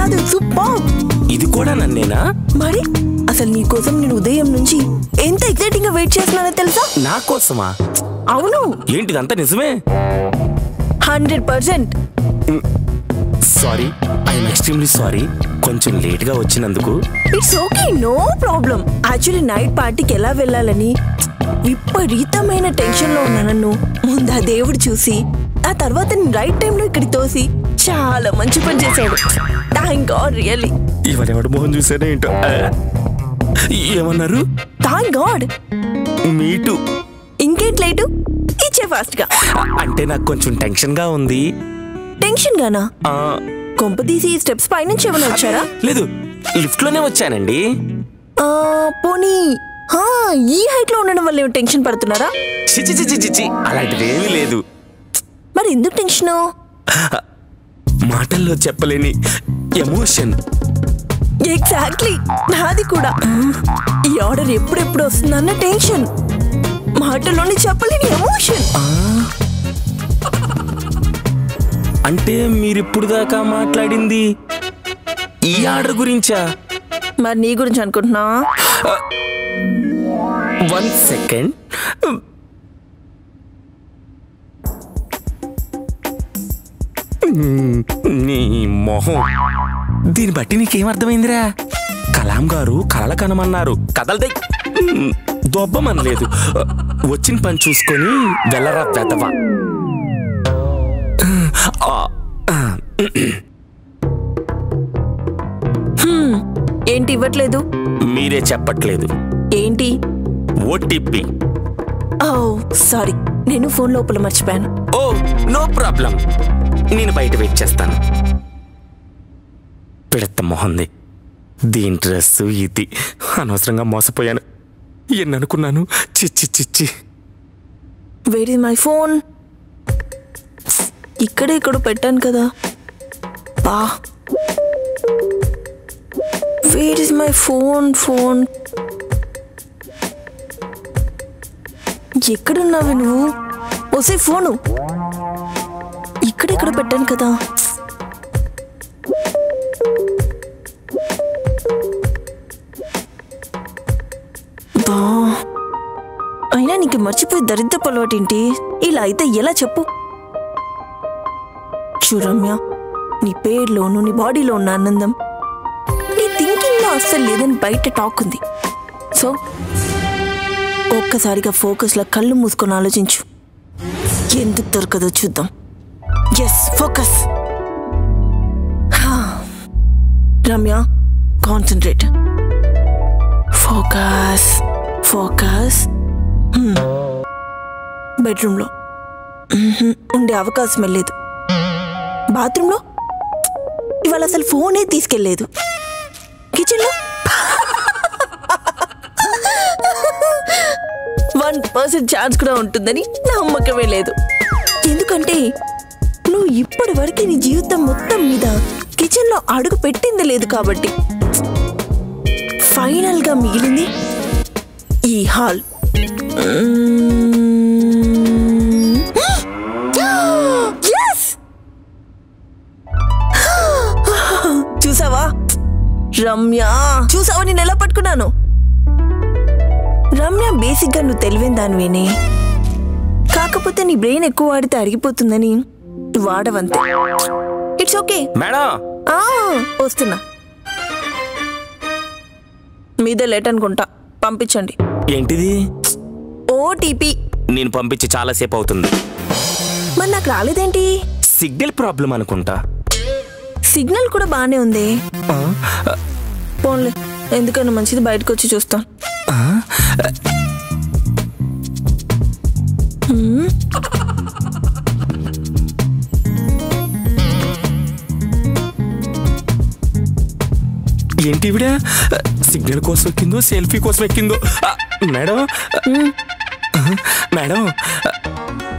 కాదు సూపర్. ఇది కూడా నన్నేనా? మరి అసలు నీ కోసం నేను ఉదయం నుంచి ఎంత ఎక్సైటింగ్ గా వెయిట్ చేస్తున్నానో తెలుసా? నా కోసమా? అవును. ఏంటిదంతా నిజమే? 100%. సారీ, ఐఎమ్ ఎక్స్ట్రీమ్లీ సారీ, కొంచెం లేట్ గా వచ్చినందుకు. It's okay, no problem. Actually night పార్టీకి ఎలా వెళ్ళాలని విపరీతమైన టెన్షన్ లో ఉన్నా. నన్ను ముందు ఆ దేవుడు చూసి ఆ తర్వాత నేను రైట్ టైంలో ఇక్కడికి తోసి చాలా మంచి పని చేశాడు. Thank God, really. ఎవరెవడు మోహన్ చూసానే ఏంటో. ఏమన్నారు? Thank God. మీటు. ఇంకేంటి లేటు, ఇచ్చే ఫాస్ట్ గా. అంటే నాకు కొంచెం టెన్షన్ గా ఉంది. టెన్షన్ గానా? కొంపదీసి స్టెప్స్ పైనుంచి ఏమైనా వచ్చారా? లేదు, లిఫ్ట్ లోనే వచ్చానండి. పోనీ ఈ హైట్ లో ఉండడం వల్ల టెన్షన్ పడుతున్నారా? చిచి, అలాంటిది ఏమీ లేదు. మరి ఎందుకు టెన్షన్? మాటల్లో చెప్పలేని ఎమోషన్. ఎగ్జాక్ట్లీ, నాది కూడా. ఈ ఆర్డర్ ఎప్పుడెప్పుడు వస్తుందన్న టెన్షన్, మాటల్లోని చెప్పలేని ఎమోషన్. అంటే మీరిప్పుడు దాకా మాట్లాడింది ఈ ఆర్డర్ గురించా? మరి నీ గురించి అనుకుంటున్నా? 1 సెకండ్. నీ మొహం, దీన్ని బట్టి నీకేమర్థమైందిరా? కలాం గారు కలల కనమన్నారు, కదలదై దొబ్బమనలేదు. వచ్చిన పని చూసుకొని వెళ్ళరా వెదవా. ఏంటి ఇవ్వట్లేదు? మీరే చెప్పట్లేదు. ఏంటి? ఓటీపీ. ఓ సారీ, నేను ఫోన్ లోపల మర్చిపోయాను. ఓ నో ప్రాబ్లం, నేను బయట వెయిట్ చేస్తాను. పిడత మొహంది, దీని డ్రెస్సు ఇది. అనవసరంగా మోసపోయాను. ఎన్ననుకున్నాను. చిచ్చి. Where is my phone? ఇక్కడ పెట్టాను కదా. బా, వేర్ ఇస్ మై ఫోన్? ఎక్కడున్నావు నువ్వు? ఓసే ఫోను ఇక్కడ పెట్టాను కదా. బా, అయినా నీకు మర్చిపోయి దరిద్ర పొలవాటేంటి? ఇలా అయితే ఎలా చెప్పు? చూరమ్య, నీ పేరులోను నీ బాడీలో ఉన్న ఆనందం నీ థింకింగ్ లో అస్సలు లేదని బయట టాక్ ఉంది. సో ఒక్కసారిగా ఫోకస్ లో కళ్ళు మూసుకొని ఆలోచించు. ఎందుకు దొరకదో చూద్దాం. Yes, focus. Ramya, concentrate. Focus. బెడ్రూమ్లో ఉండే అవకాశమే లేదు. బాత్రూంలో ఇవాళ అసలు ఫోనే తీసుకెళ్లేదు. కిచెన్లో 1% ఛాన్స్ కూడా ఉంటుందని నమ్మకమే లేదు. ఎందుకంటే నువ్వు ఇప్పటి వరకు నీ జీవితం మొత్తం మీద కిచెన్లో అడుగు పెట్టింది లేదు కాబట్టి. ఫైనల్ గా మిగిలింది ఈ హాల్. చూసావా రమ్య, చూసావా నేను ఎలా పట్టుకున్నాను? రమ్య, బేసిక్ గా నువ్వు తెలివైన దానివేనే, కాకపోతే నీ బ్రెయిన్ ఎక్కువ వాడితే అరిగిపోతుందని వాడవంతే. It's okay madam. వస్తున్నా. మీదే లేట్ అనుకుంటా, పంపించండి. ఏంటిది? ఓటీపీ. నేను పంపించి చాలా సేపు అవుతుంది. మరి నాకు రాలేదేంటి? సిగ్నల్ ప్రాబ్లం అనుకుంటా. సిగ్నల్ కూడా బానే ఉంది. పోన్లే, ఎందుకన్నా మంచిది బయటకు వచ్చి చూస్తాం. ఏంటి ఇవిడ సిగ్నల్ కోసం ఎక్కిందో సెల్ఫీ కోసం ఎక్కిందో? మేడం,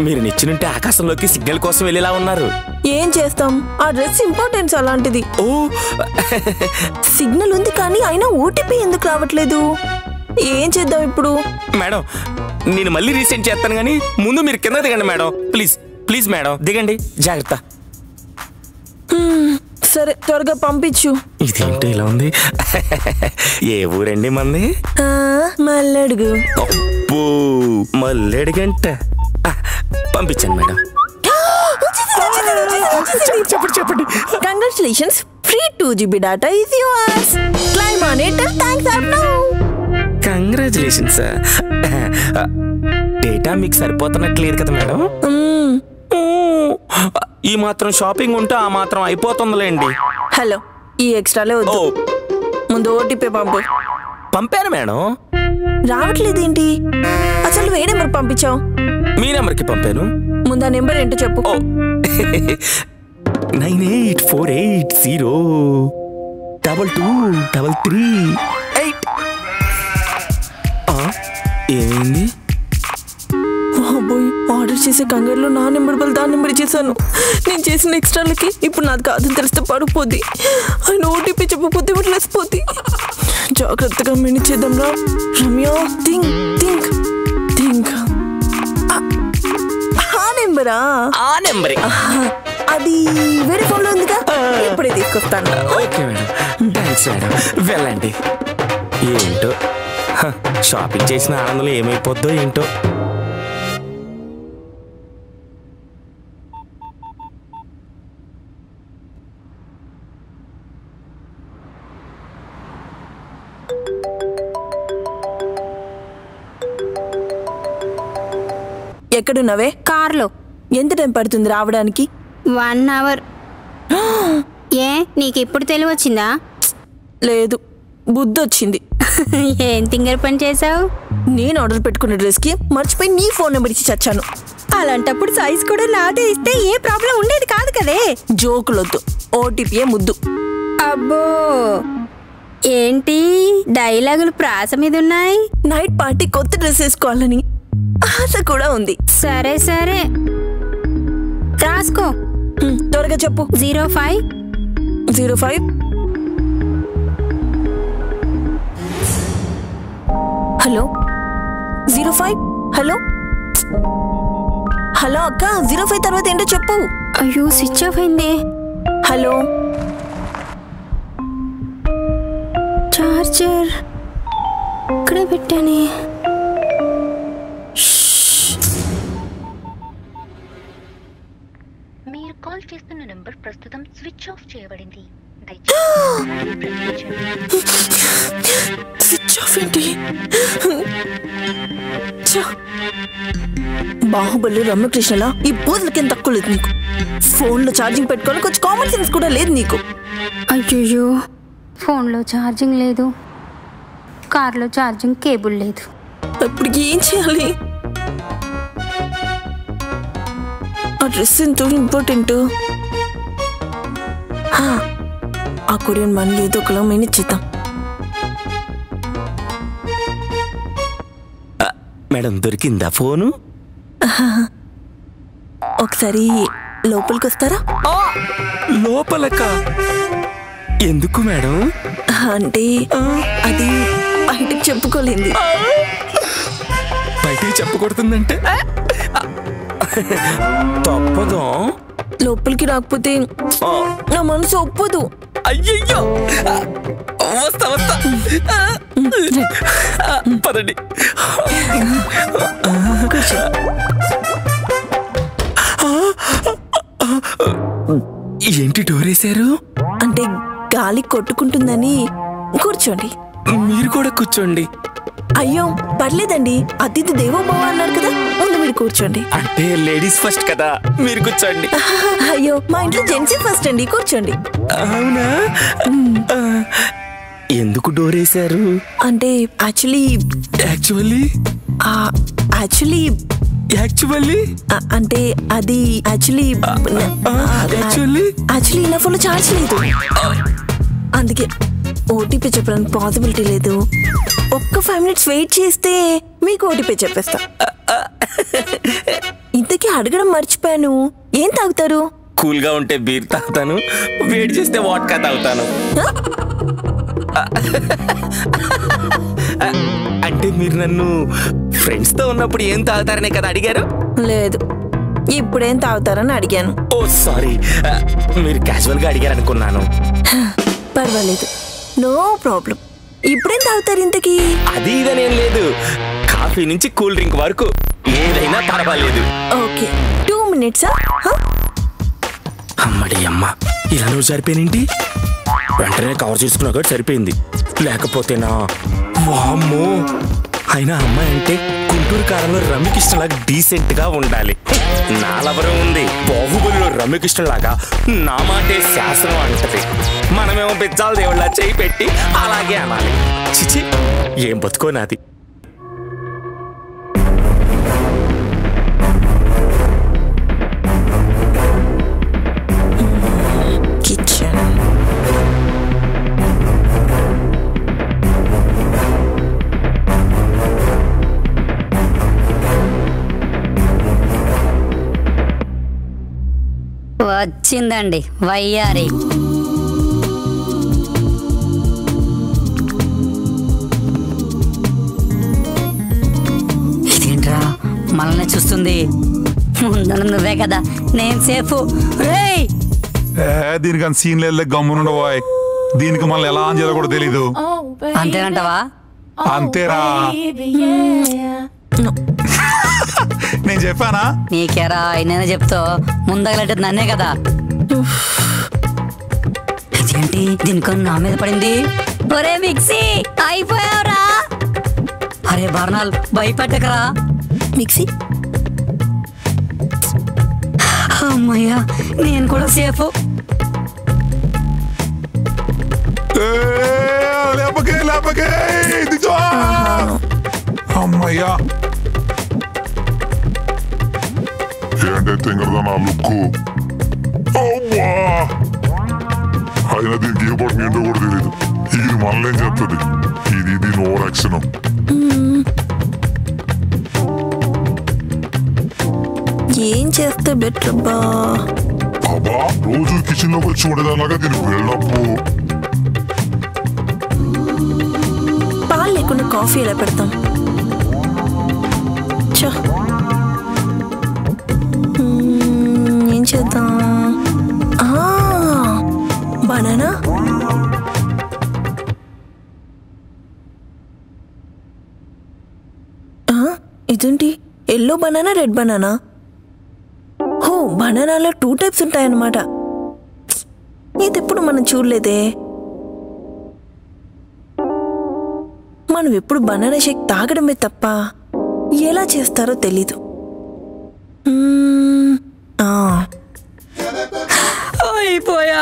మీరు నిచ్చినుంటే ఆకాశంలోకి సిగ్నల్ కోసం వెళ్ళేలా ఉన్నారు. ఏం చేస్తాం, ఆ డ్రెస్ ఇంపార్టెన్స్ అలాంటిది. ఓ, సిగ్నల్ ఉంది కానీ అయినా ఓటీపీ ఎందుకు రావట్లేదు? ఏం చేద్దాం ఇప్పుడు? మేడం, నేను మళ్ళీ రీసెంట్ చేస్తాను కానీ ముందు మీరు కింద దిగండి మేడం. ప్లీజ్ మేడం దిగండి, జాగ్రత్త. సరే త్వరగా పంపించు. ఇదేంటి ఇలా ఉంది? ఏ ఊరండి మంది? మల్లడుగు. అబ్బో మల్లెడుగంట. పంపించండి మేడం. చెప్పండి. Congratulations, free 2GB data is yours. Climb on it and thanks up now. Congratulations. Data మీకు సరిపోతున్నట్లేదు కదా మేడం? ఈ మాత్రం షాపింగ్ ఉంటే ఆ మాత్రం అయిపోతుందిలేండి. హలో, ఈ ఎక్స్ట్రాలే వద్దు. ముందు ఓటీపీ పంపు. పంపాను మేడం. రావట్లేదేంటి? అసలు ఏ నెంబర్ పంపించావు? మీ నెంబర్కి పంపాను. ముందు ఆ నెంబర్ ఏంటో చెప్పు. 9848022338. ఏమైంది? ఆర్డర్ చేసే కంగారులో నా నెంబర్ బదులు దాని నెంబర్ చేశాను. నేను చేసిన ఎక్స్ట్రాలకి ఇప్పుడు నాది కాదని తెలిస్తే పడిపోద్ది. ఆయన ఓటీపీ చెప్పకపోతే వదిలేసిపోద్ది. జాగ్రత్తగా మేనేజ్ చేద్దాం రా రమ్య. Think think think. ఆ నెంబరా? ఆ నెంబరే. అది వేరే ఫోన్లో ఉందిగా, ఇప్పుడే తీసుకొస్తాను. Okay madam, thanks madam. వెళ్ళండి. ఏంటో షాపింగ్ చేసిన ఆనందంలో ఏమైపోద్దో ఏంటో. ఎక్కడున్నావే? కార్లో. ఎంత టైం పడుతుంది రావడానికి? 1 hour. ఏ నీకు ఇప్పుడు తెలివి వచ్చిందా? లేదు, బుద్ధి వచ్చింది. ఏం తింగర పని చేసావు? నేను ఆర్డర్ పెట్టుకున్న డ్రెస్కి మర్చిపోయి నీ ఫోన్ నెంబర్ ఇచ్చి చచ్చాను. అలాంటప్పుడు సైజ్ కూడా నాదే ఇస్తే ఏ ప్రాబ్లం ఉండేది కాదు కదే. జోకులొద్దు, ఓటీపీ ముద్దు. అబ్బో, ఏంటి డైలాగులు ప్రాస మీద ఉన్నాయి? నైట్ పార్టీ కొత్త డ్రెస్ వేసుకోవాలని ఆశ కూడా ఉంది. సరే సరే రాసుకో. త్వరగా చెప్పు. 05 05. హలో 05. హలో హలో అక్క, 05 తర్వాత ఏంటో చెప్పు. అయ్యో స్విచ్ ఆఫ్ అయింది. హలో, చార్జర్ ఇక్కడే పెట్టానే. మీరు కాల్ చేస్తున్న నంబర్ ప్రస్తుతం స్విచ్ ఆఫ్ చేయబడింది. స్విచ్ ఆఫ్ ఏంటి? బాహుబలి రమ్యకృష్ణలా ఈ బూతులకేం తక్కువ లేదు నీకు. ఫోన్లో ఛార్జింగ్ పెట్టుకోవాలి, కొంచెం కామన్ సెన్స్ కూడా లేదు నీకు. అయ్యో, ఫోన్లో ఛార్జింగ్ లేదు, కార్లో ఛార్జింగ్ కేబుల్ లేదు. ఇప్పుడు ఏం చేయాలి? ఆ డ్రెస్ ఎంతో ఇంపార్టెంట్. ఆ కొరియన్ మనీ ఏదో ఒకలా మేనేజ్ చేద్దాం. మేడం దొరికిందా ఫోను? ఒకసారి లోపలికి వస్తారా? లోపలక ఎందుకు మేడం? అంటే అది బయటకు చెప్పుకోలేంది. బయటికి చెప్పకూడదంటే తప్పదు. లోపలికి రాకపోతే నా మనసు ఒప్పదు. అయ్యయ్యో, వస్తా వస్తా. పదండి. ఏంటి డోర్ వేశారు? అంటే గాలి కొట్టుకుంటుందని. కూర్చోండి. మీరు కూడా కూర్చోండి. అయ్యో పర్లేదండి, అతిథి దేవోభవ అన్నారు కదా, ముందు మీరు కూర్చోండి. అంటే లేడీస్ ఫస్ట్ కదా, మీరు కూర్చోండి. అయ్యో మా ఇంట్లో జెంట్స్ ఫస్ట్ అండి, కూర్చోండి. అవునా? ఎందుకు డోర్ వేశారు? అంటే యాక్చువల్లీ అంటే అది యాక్చువల్లీ నా ఫోన్లో ఛార్జ్ లేదు, అందుకే ఓటీపీ చెప్పడానికి పాసిబిలిటీ లేదు. ఒక్క 5 minutes వెయిట్ చేస్తే మీకు ఓటీపీ చెప్పేస్తా. ఇంతకీ అడగడం మర్చిపోయాను, ఏం తాగుతారు? కూల్ గా ఉంటే బీర్ తాగుతాను, వేడి చేస్తే వాడ్కా తాగుతాను. అంటే మీరు నన్ను ఫ్రెండ్స్ తో ఉన్నప్పుడు ఏం తాగుతారనే కదా అడిగారు? లేదు, ఇప్పుడేం తాగుతారని అడిగాను. ఓ సారీ, మీరు క్యాజువల్ గా అడిగారు అనుకున్నాను. పర్వాలేదు, నో ప్రాబ్లం. ఇప్పుడేం తాగుతారు ఇంతకీ? అది ఇదనేం లేదు, కాఫీ నుంచి కూల్ డ్రింక్ వరకు ఏదైనా పర్వాలేదు. Okay, 2 minutes. అమ్మడి అమ్మ, ఇలా నువ్వు సరిపోయినేంటి? వెంటనే కవర్ చేసుకున్నా కూడా సరిపోయింది, లేకపోతేనా వామ్మో. అయినా అమ్మాయి అంటే గుంటూరు కారంలో రమ్యకృష్ణలాగా డీసెంట్ గా ఉండాలి. నా లవరం ఉంది బాహుబలిలో రమ్యకృష్ణలాగా నా మాటే శాసనం అంటది. మనమేమో బిజ్జాల దేవుళ్ళ చేయి పెట్టి అలాగే అనాలి. చిచి, ఏం బతుకో నాది. వచ్చిందండి వయ్యారి. ఇదేంట్రా మనల్ని చూస్తుంది? ముందు నువ్వే కదా, నేను సేఫ్. దీనికి అంత సీన్ లేదు, గమ్మునుండబోయ్. దీనికి మళ్ళీ ఎలా ఆన్ చేయాలో కూడా తెలీదు. అంతేనంటవా? అంతేరా, నేను చెప్పానా? నీకేరా నేనే చెప్తా, ముందగలట్టేది నన్నే కదా. ఇదేంటి దీనికి నా మీద పడింది? ఒరే మిక్సీ, అయిపోయావురా. అరే బర్నాల్, భయపెట్టకరా. మిక్సీ, అమ్మయ్యా, నేను కూడా సేఫ్. అమ్మయ్యా, ఏంటే తింగరదా నా లుక్కు. అయినా దీనికి ఏ పట్టు ఏంటో కూడా తెలియదు. ఇది మనల్ని ఏం చెప్తుంది? ఇది దీని ఓవర్ యాక్షన్. ఏం చేస్తే బెటర్ అబ్బా? అబ్బా, రోజు కిచెన్ లోకి వచ్చి ఉండేదానిలాగా దీనికి వెళ్ళప్పు. పాలు లేకుండా కాఫీ ఎలా పెడతాం? ఏం చేద్దాం? బనానా. ఇదేంటి ఎల్లో బనానా, రెడ్ బనానా? ఓ, బనానాలో 2 types ఉంటాయన్నమాట. ఇది ఎప్పుడు మనం చూడలేదే. మనం ఎప్పుడు బనానా షేక్ తాగడమే తప్ప ఎలా చేస్తారో తెలీదు. అయిపోయా.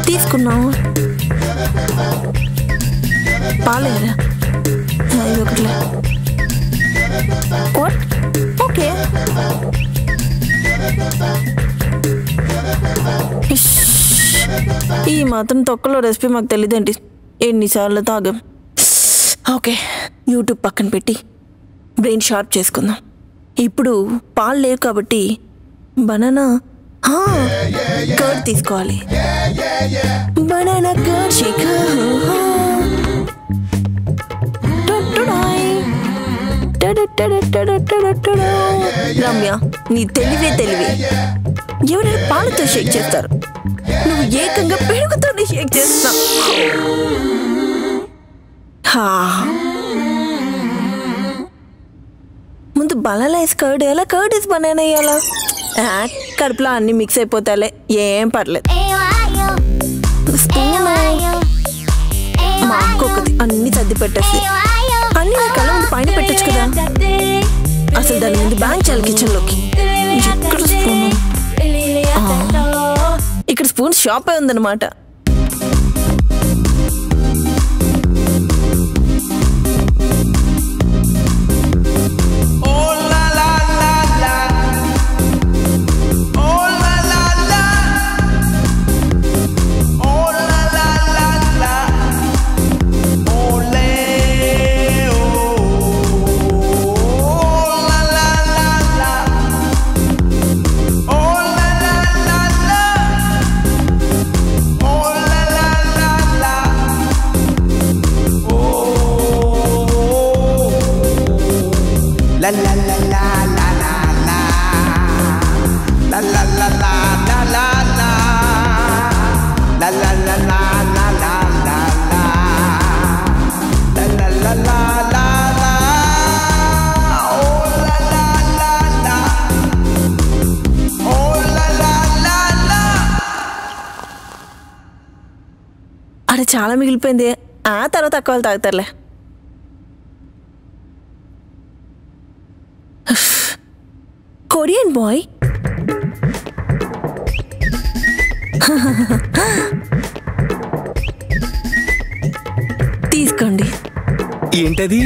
తీసుకున్నావు పాలేరా? ఒకట్లే. ఓకే, ఈ మాత్రం తొక్కలో రెసిపీ మాకు తెలియదేంటి? ఎన్నిసార్లు తాగాం. ఓకే, యూట్యూబ్ పక్కన పెట్టి బ్రెయిన్ షార్ప్ చేసుకుందాం. ఇప్పుడు పాలు లేవు కాబట్టి బనానా కర్డ్ తీసుకోవాలి. Banana curd shake. రమ్య, నీ తెలివే. ఎవరైనా పాలతో షేక్ చేస్తారు, నువ్వు ఏకంగా పెరుగుతోనే షేక్ చేస్తున్నావు. ముందు బనానా వేసి కర్డ్ వేయాలా, కర్డ్ వేసి బనానా వేయాలా? కడుపులో అన్ని మిక్స్ అయిపోతాలే, ఏం పర్లేదు. మా అక్క ఒకటి అన్ని సర్ది పెట్టేసి అన్ని నా కళ్ళ ముందు పైన పెట్టచ్చు కదా. అసలు దాని ముందు బ్యాంక్ చేయాలి కిచెన్లోకి. ఇక్కడ స్పూన్, ఇక్కడ స్పూన్ షాప్ అయి ఉందన్నమాట. ఇవాళ చాలా మిగిలిపోయింది. ఆ తర్వాత అక్క వాళ్ళు తాగుతారులే. కొరియన్ బాయ్ తీసుకోండి. ఏంటది?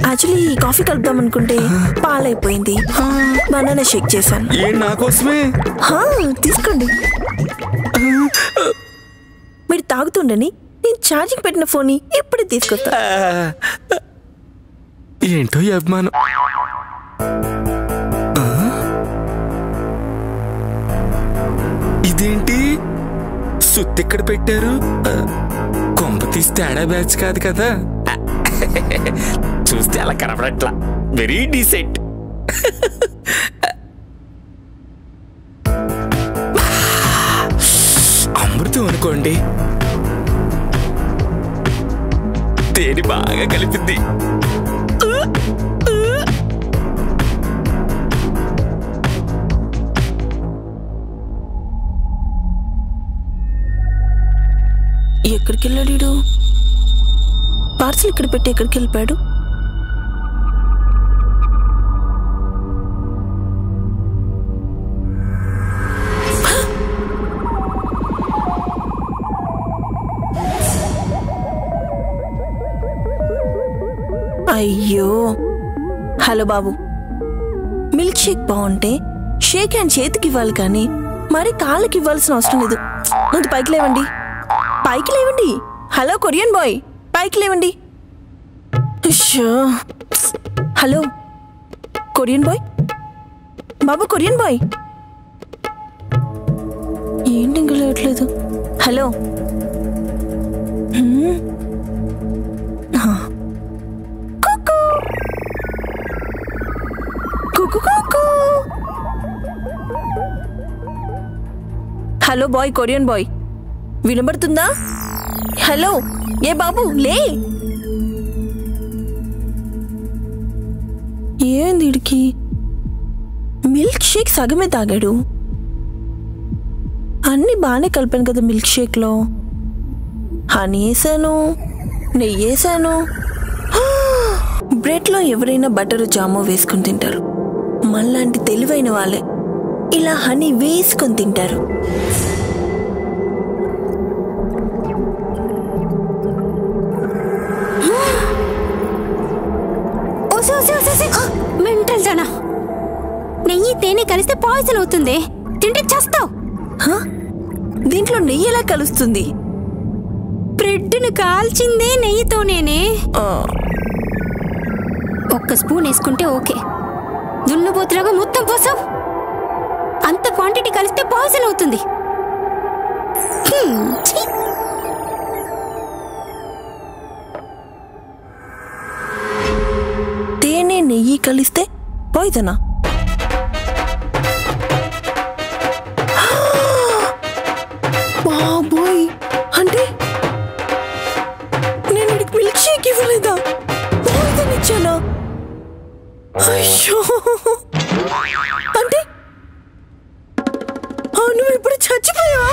యాక్చువల్లీ కాఫీ కలుపుదాం అనుకుంటే పాలైపోయింది. బనానా షేక్ చేశాను. నా కోసమే. తీసుకోండి. మీరు తాగుతుండని నేను ఛార్జింగ్ పెట్టిన ఫోన్ ఇప్పుడే తీసుకొస్తా. ఏంటో ఈ అభిమానం. ఇదేంటి సుత్తెక్కడ పెట్టారు? కొంప తీసి తేడా బ్యాచ్ కాదు కదా? చూస్తే అలా కనపడట్లా. Very decent. అమృతం అనుకోండి. తేనె బాగా కలిపింది. ఎక్కడికి వెళ్ళాడు? పార్సల్ ఇక్కడ పెట్టి ఎక్కడికి వెళ్ళిపోయాడు? అయ్యో. హలో బాబు, మిల్క్ షేక్ బాగుంటే షేక్ హ్యాండ్ చేతికి ఇవ్వాలి కానీ మరి కాళ్ళకి ఇవ్వాల్సిన అవసరం లేదు. ముందు పైకి లేవండి, పైకి లేవండి. హలో కొరియన్ బాయ్, పైకి లేవండి. హలో కొరియన్ బాయ్, బాబు కొరియన్ బాయ్, ఏంటి ఇంకా లేవట్లేదు? Hello. Hello boy, Korean boy, వినబడుతుందా? హలో. ఏ బాబు లే. ఏంది ఇడికి? మిల్క్ షేక్ సగమే తాగాడు. అన్నీ బాగానే కలిపాను కదా మిల్క్ షేక్లో. హనీ వేసాను, నెయ్యి వేసాను. బ్రెడ్లో ఎవరైనా బటరు జామో వేసుకుని తింటారు. మళ్ళాంటి తెలివైన వాళ్ళే ఇలా హనీ వేసుకొని తింటారు. మెంటల్ జనా, నెయ్యి తేనె కలిస్తే పాయిజన్ అవుతుంది. తింటే చేస్తావు. దీంట్లో నెయ్యి ఎలా కలుస్తుంది? బ్రెడ్ను కాల్చిందే నెయ్యితోనేనే. ఒక్క స్పూన్ వేసుకుంటే ఓకే. దున్నపోతులాగా మొత్తం పోసావు. అంత క్వాంటిటీ కలిస్తే పాయిజన్ అవుతుంది. తేనె నెయ్యి కలిస్తే పాయిజనా? బాబోయ్, అంటే నేను ఇడికి మిల్క్ షేక్ ఇవ్వలేదా? పాయిజన్ ఇచ్చానా? అయ్యో, అంటే నువ్వు ఇప్పుడు చచ్చిపోయావా?